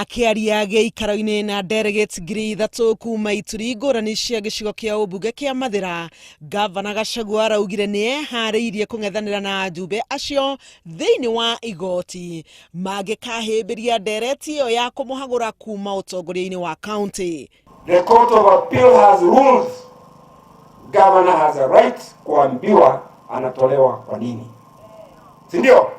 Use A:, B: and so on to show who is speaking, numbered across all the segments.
A: Akiaria giikaro-ini na delegates ngiri ithatu kuma ituri ngurani cia gicigo kia ubunge kia Mathira, Gavana Gachagua araugire niehariirie kung'ethanira na ajumbe acio thiini wa igoti mangikahimbiria ndereti iyo ya kumuhagura kuma utongoria-ini wa county.
B: The Court of Appeal has ruled Governor has a right kuambiwa anatolewa kwa nini, si ndio?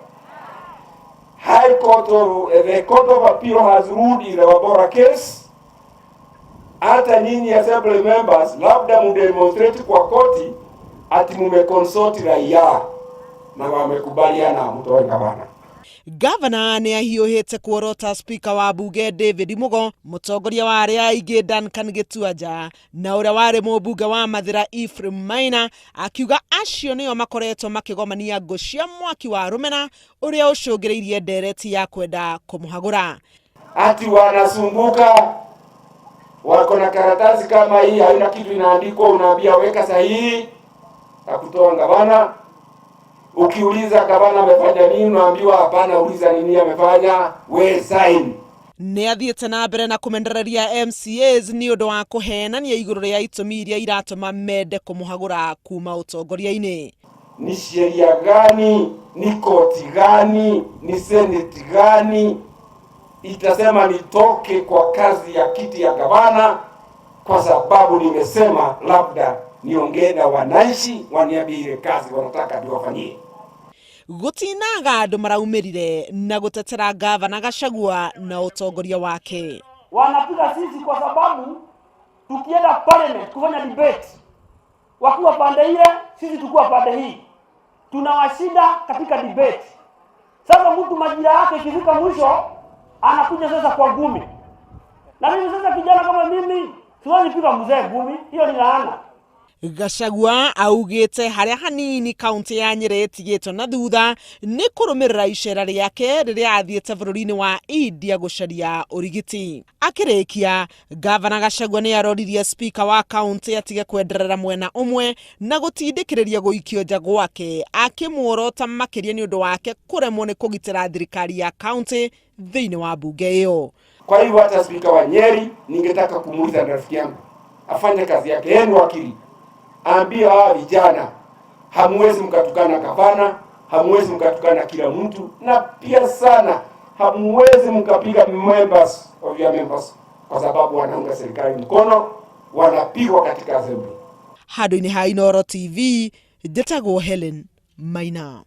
B: The Court of Appeal has ruled in the Wabora case. Hata nyinyi assembly members labda mudemonstrate kwa koti ati mumeconsult raia na wamekubaliana mtoe gavana.
A: Gavana niahiuhite kuorota speaker wa bunge David Mugo, mutongoria wa aria aingi Duncan Gituaja na uria wari mubunge wa Mathira Ephraim Maina, akiuga acio nio makoretwo makigomania ngo cia mwaki wa rumena uria ucungireirie ndereti ya kwenda kumuhagura.
B: Ati wanasumbuka, wako na karatasi kama hii haina kitu inaandikwa, unaambia weka sahihi akutoa gavana. Ukiuliza gavana amefanya nini, unaambiwa hapana, uliza nini amefanya, we sign.
A: Ni athiete na mbere na kumendereria MCAs ni undu wa kuhenania iguru ria itumi iria iratuma mende kumuhagura kuma utongoria-ini.
B: Ni sheria gani, ni koti gani, ni seneti gani itasema nitoke kwa kazi ya kiti ya gavana kwa sababu nimesema labda niongee na wananchi waniambie kazi wanataka niwafanyie?
A: Gutinaga andu maraumirire na gutetera Gavana Gachagua na utongoria wake.
C: Wanapiga sisi kwa sababu tukienda parliament kufanya debate, wakiwa pande ile sisi tukua pande hii, tunawashinda katika debate. Sasa mtu majira yake ikifika mwisho anakuja sasa kwa gumi. Na mimi sasa kijana kama mimi siwezi piga mzee gumi, hiyo ni laana.
A: Gachagua augite haria hanini county ya Nyeri tigitwo na thutha ni kurumirira icera riake riria athiete bururi-ini wa India gucaria urigiti. Akirikia, Gavana Gachagua ni aroririe speaker wa county atige kwenderera mwena umwe na gutindikiriria guikio nja gwake, akimuorota makiria ni undu wake kuremwo ni kugitira thirikari ya county thiini wa bunge iyo.
B: Kwa hivyo hata speaker wa Nyeri ningetaka kumuuliza rafiki yangu afanye kazi yake, yeye ni wakili. Ambia hawa vijana, hamwezi mkatukana gavana, hamwezi mkatukana kila mtu, na pia sana hamwezi mkapiga members of your members kwa sababu wanaunga serikali mkono, wanapigwa katika assembly.
A: Hado-ini ha Inooro TV, Njĩtagwo Helen Maina.